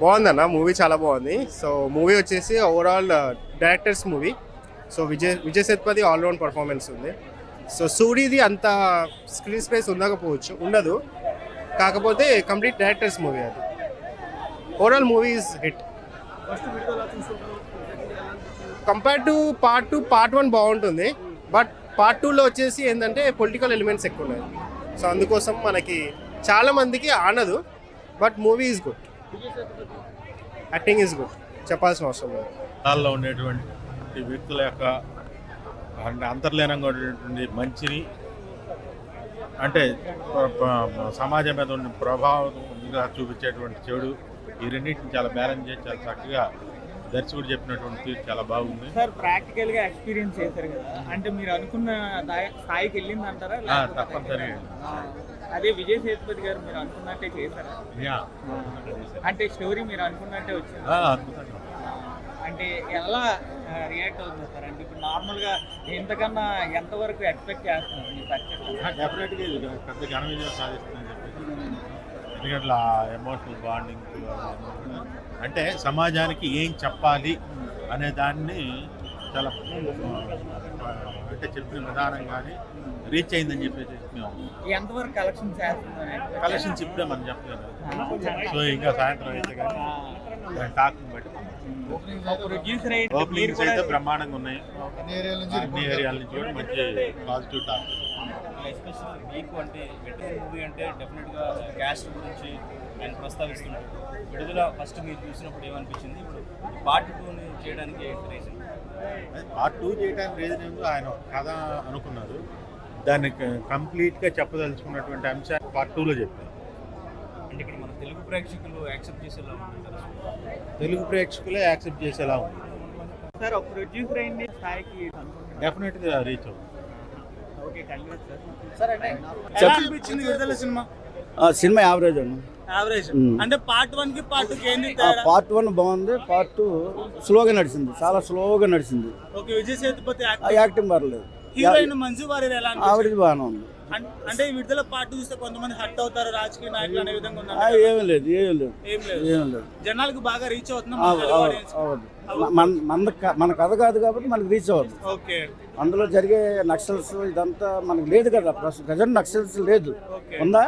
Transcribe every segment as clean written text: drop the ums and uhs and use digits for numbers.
బాగుందన్న మూవీ చాలా బాగుంది. సో మూవీ వచ్చేసి overall directors movie. So Vijay Sethupathi all round performance ఉంది. సో సూరిది అంత స్క్రీన్ స్పేస్ ఉండదు, కాకపోతే కంప్లీట్ డైరెక్టర్స్ మూవీ అది. Overall movie is hit. Compare to part 2, part 1 బాగుంటుంది. బట్ పార్ట్ 2లో వచ్చేసి ఏంటంటే పొలిటికల్ ఎలిమెంట్స్ ఎక్కువ ఉన్నాయి. సో అందుకోసం మనకి చాలా మందికి ఆనదు. But movie is good, acting is good, చెప్పాల్సిన అవసరం లేదు. దానిలో ఉండేటువంటి వ్యక్తుల యొక్క అంతర్లీనంగా ఉండేటువంటి మంచిని, అంటే సమాజం మీద ఉన్న ప్రభావంగా చూపించేటువంటి చెడు, ఈ రెండింటిని చాలా బ్యాలెన్స్ చేసి చాలా చక్కగా దర్శకుడు చెప్పినటువంటి తీరు చాలా బాగుంది. సార్ ప్రాక్టికల్గా ఎక్స్పీరియన్స్ చేశారు కదా, అంటే మీరు అనుకున్న స్థాయికి వెళ్ళింది అంటారా? తప్పనిసరిగా. అదే విజయ్ సేతుపతి గారు మీరు అనుకున్నట్టే చేశారా? అంటే స్టోరీ మీరు అనుకున్నట్టే వచ్చింది. అంటే ఎలా రియాక్ట్ అవుతుంది సార్? అంటే ఇప్పుడు నార్మల్గా ఎంతకన్నా ఎంతవరకు ఎక్స్పెక్ట్ చేస్తున్నారు మీ సక్సెస్? డెఫినెట్గా ఇది పెద్ద ఘన విజయం సాధిస్తుందని చెప్పేసి. ఎందుకంటే ఎమోషనల్ బాండింగ్, అంటే సమాజానికి ఏం చెప్పాలి అనే దాన్ని చాలా అంటే చెప్పిన విధానం కానీ రీచ్ అయిందని చెప్పేసి మేము ఎంతవరకు కలెక్షన్స్ ఇప్పుడే మనం చెప్పలేదు. సో ఇంకా సాయంత్రం అయితే కానీ దాని టాక్ని బట్టి ఓపెనింగ్స్ అయితే బ్రహ్మాండంగా ఉన్నాయి. అన్ని ఏరియాల నుంచి కూడా మంచి పాజిటివ్ టాక్. ఎస్పెషల్ మీకు అంటే వెటరన్ మూవీ అంటే డెఫినెట్గా క్యాస్ట్ గురించి ఆయన ప్రస్తావిస్తున్నారు. విడుదల ఫస్ట్ మీరు చూసినప్పుడు ఏమనిపించింది? ఇప్పుడు పార్ట్ 2ని చేయడానికి ఏంటి రీజన్? పార్ట్ 2 చేయడానికి రీజన్ ఏంటో ఆయన కథ అనుకున్నారు, దాన్ని కంప్లీట్గా చెప్పదలుచుకున్నటువంటి అంశాన్ని పార్ట్ 2లో చెప్పారు. అంటే ఇక్కడ మన తెలుగు ప్రేక్షకులు యాక్సెప్ట్ చేసేలా ఉందంటారు? తెలుగు ప్రేక్షకులే యాక్సెప్ట్ చేసేలా ఉంది సార్. ఒక ప్రొడ్యూసర్ అయింది స్థాయికి డెఫినెట్గా రీచ్ అవుతుంది. ఓకే, సార్ అంటే అనిపించింది విడుదల సినిమా? సినిమా యావరేజ్ అండి. యావరేజ్ అంటే పార్ట్ 1 కి పార్ట్ 2 కి ఏంది? పార్ట్ 1 బాగుంది, పార్ట్ 2 స్లోగా నడిచింది, చాలా స్లోగా నడిచింది. ఓకే, విజయ్ సేతుపతి యాక్టింగ్ పర్లేదు. హీరోయిన్ మంజు వారియర్ ఎలా ఆవిడ బాగానే ఉంది. అంటే విడుదల పార్ట్ చూస్తే కొంతమంది హట్ అవుతారు, రాజకీయ నాయకులు అనే విధంగా ఉన్నారు. ఏం లేదు, ఏం లేదు. జనాలకు బాగా రీచ్ అవుతుంది. మన కథ కాదు కాబట్టి మనకి రీచ్ అవ్వదు. ఓకే, అందులో జరిగే నక్సల్స్ ఇదంతా మనకి లేదు కదా, ప్రజెంట్ నక్సల్స్ లేదు, ఉందా?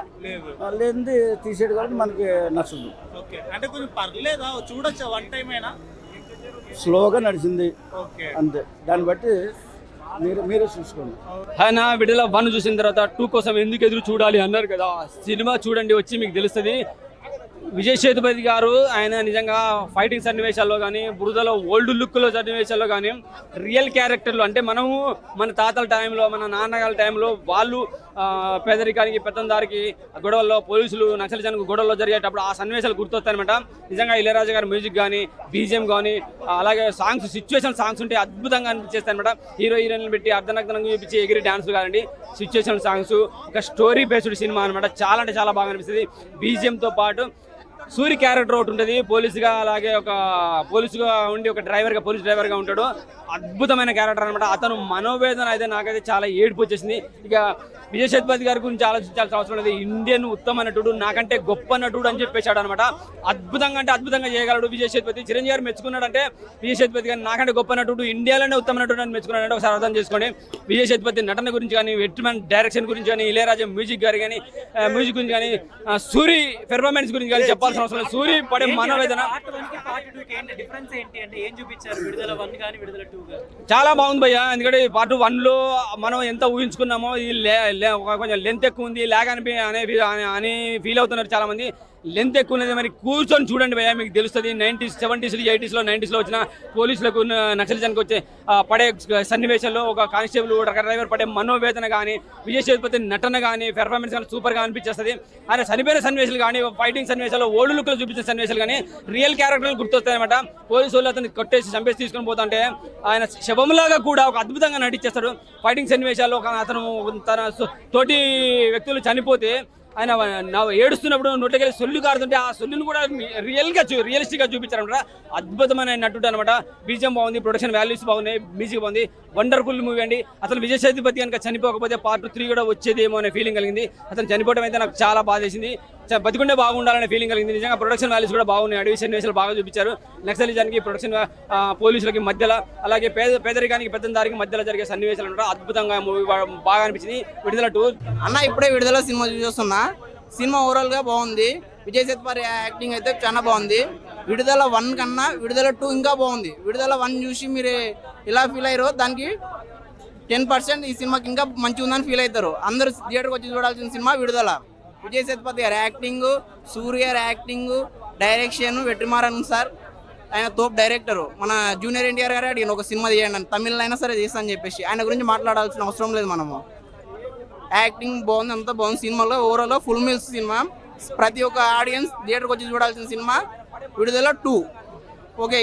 లేనిది తీసేది కాబట్టి మనకి నచ్చదు. ఓకే, అంటే కొంచెం పర్లేదా, చూడొచ్చా? వన్ టైం అయినా స్లోగా నడిచింది ఓకే, అంతే. దాన్ని బట్టి మీరే చూసుకోండి. ఆయన విడుదల 1 చూసిన తర్వాత 2 కోసం ఎందుకు ఎదురు చూడాలి అన్నారు కదా. సినిమా చూడండి, వచ్చి మీకు తెలుస్తుంది. విజయ్ సేతుపతి గారు ఆయన నిజంగా ఫైటింగ్ సన్నివేశాల్లో కానీ, బురదలో ఓల్డ్ లుక్లో సన్నివేశాల్లో కానీ, రియల్ క్యారెక్టర్లు అంటే మనము మన తాతల టైంలో, మన నాన్నగారి టైంలో వాళ్ళు పేదరికానికి పెత్తందారికి గొడవల్లో, పోలీసులు నక్సలిజానికి గొడవల్లో జరిగేటప్పుడు ఆ సన్నివేశాలు గుర్తొస్తాయన్నమాట. నిజంగా ఇళయరాజా గారి మ్యూజిక్ కానీ, బీజిఎం కానీ, అలాగే సాంగ్స్, సిచ్యువేషన్ సాంగ్స్ ఉంటే అద్భుతంగా అనిపిస్తాయి అనమాట. హీరోయిన్లు పెట్టి అర్ధనగ్నంగా చూపించి ఎగిరి డాన్సులు కానివ్వండి, సిచ్యువేషన్ సాంగ్స్, ఒక స్టోరీ బేస్డ్ సినిమా అనమాట. చాలా అంటే చాలా బాగా అనిపిస్తుంది. బీజిఎంతో పాటు సూరి క్యారెక్టర్ ఒకటి ఉంటుంది పోలీసుగా, అలాగే ఒక పోలీసుగా ఉండి ఒక డ్రైవర్గా, పోలీస్ డ్రైవర్గా ఉంటాడు. అద్భుతమైన క్యారెక్టర్ అనమాట. అతను మనోవేదన అయితే నాకైతే చాలా ఏడుపు వచ్చేసింది. ఇక విజయ్ సేతుపతి గారి గురించి ఆలోచించాల్సిన అవసరం లేదు. ఇండియన్ ఉత్తమ నటుడు, నాకంటే గొప్ప నటుడు అని చెప్పేశాడు అనమాట. అద్భుతంగా అంటే అద్భుతంగా చేయగలడు విజయ్ సేతుపతి. చిరంజీవి గారు మెచ్చుకున్నాడంటే విజయ్ సేతుపతి గారిని నాకంటే గొప్ప నటుడు, ఇండియాలోనే ఉత్తమ నటుడు అని మెచ్చుకున్నాడంటే ఒకసారి అర్థం చేసుకోండి. విజయ్ సేతుపతి నటన గురించి కానీ, వెట్రిమన్ డైరెక్షన్ గురించి కానీ, ఇళయరాజా మ్యూజిక్ గారు కానీ, మ్యూజిక్ గురించి కానీ, సూరి పెర్ఫార్మెన్స్ గురించి కానీ చెప్పాల్సిన అవసరం లేదు. సూరి పడే మనోవేదన చాలా బాగుంది భయ్య. ఎందుకంటే పార్ట్ 1లో మనం ఎంత ఊహించుకున్నామో ఇది కొంచెం లెంత్ ఎక్కువ ఉంది, లాగ్ అని ఫీల్ అవుతున్నారు చాలా మంది. లెంత్ ఎక్కువ ఉన్నది, మరి కూర్చొని చూడండి భయ్య, మీకు తెలుస్తుంది. 90s, 70s, 80s, 90s వచ్చిన పోలీసులకు నక్సలిజానికి వచ్చే పడే సన్నివేశాల్లో ఒక కానిస్టేబుల్, డ్రైవర్ పడే మనోవేదన కానీ, విజయ్ సేతుపతి నటన కానీ, పెర్ఫార్మెన్స్ కానీ సూపర్గా అనిపించేస్తుంది. ఆయన చనిపోయిన సన్నివేశాలు కానీ, ఫైటింగ్ సన్నివేశాల్లో ఓల్డ్ లుక్లో చూపించిన సన్నివేశాలు కానీ, రియల్ క్యారెక్టర్లు గుర్తొస్తాయన్నమాట. పోలీసు వాళ్ళు అతన్ని కొట్టేసి చంపేసి తీసుకొని పోతుంటే ఆయన శవంలాగా కూడా ఒక అద్భుతంగా నటించేస్తాడు. ఫైటింగ్ సన్నివేశాల్లో అతను తన తోటి వ్యక్తులు చనిపోతే ఆయన ఏడుస్తున్నప్పుడు నోట్లకెళ్ళి సొల్లు కారుతుంటే ఆ సొల్లును కూడా రియలిస్టిక్గా చూపించారనమాట. అద్భుతమైన నటుడు అనమాట. బీజిఎం బాగుంది, ప్రొడక్షన్ వాల్యూస్ బాగున్నాయి, మ్యూజిక్ బాగుంది, వండర్ఫుల్ మూవీ అండి. అసలు విజయ్ సేతుపతి కనుక చనిపోకపోతే పార్ట్ 3 కూడా వచ్చేదేమో అనే ఫీలింగ్ కలిగింది. అతను చనిపోవడం అయితే నాకు చాలా బాధేసింది. బతికుండే బాగుండాలనే ఫీలింగ్ కలిగింది. నిజంగా ప్రొడక్షన్ వాల్యూస్ కూడా బాగున్నాయి, అడవి సన్నివేశాలు బాగా చూపించారు. నక్సలిజానికి ప్రొడక్షన్ పోలీసులకి మధ్యలో, అలాగే పేదరికానికి పెద్దందారికి మధ్యలో జరిగే సన్నివేశాలు కూడా అద్భుతంగా మూవీ బాగా అనిపించింది. విడుదల 2 అన్న ఇప్పుడే విడుదల సినిమా చూస్తున్నా. సినిమా ఓవరాల్ గా బాగుంది. విజయ్ సేతుపతి యాక్టింగ్ అయితే చాలా బాగుంది. విడుదల 1 కన్నా విడుదల 2 ఇంకా బాగుంది. విడుదల 1 చూసి మీరు ఎలా ఫీల్ అయ్యారో దానికి 10% ఈ సినిమాకి ఇంకా మంచిగా ఉందని ఫీల్ అవుతారు. అందరూ థియేటర్కి వచ్చి చూడాల్సిన సినిమా విడుదల. విజయ్ సేతుపతి గారి యాక్టింగ్, సూర్య గారి యాక్టింగ్, డైరెక్షన్, వెట్రిమారన్ సార్ ఆయన తోపు డైరెక్టర్. మన జూనియర్ ఎన్టీఆర్ గారు అడిగిన ఒక సినిమా తీయండి, తమిళ అయినా సరే చేస్తా అని చెప్పేసి ఆయన గురించి మాట్లాడాల్సిన అవసరం లేదు. మనము యాక్టింగ్ బాగుంది, అంతా బాగుంది. సినిమాలో ఓవరాల్ ఫుల్ మీల్స్ సినిమా. ప్రతి ఒక్క ఆడియన్స్ థియేటర్కి వచ్చి చూడాల్సిన సినిమా విడుదల 2. ఓకే,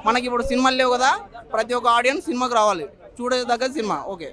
మనకి ఇప్పుడు సినిమాలు లేవు కదా, ప్రతి ఒక్క ఆడియన్స్ సినిమాకి రావాలి, చూడదగ్గ సినిమా. ఓకే.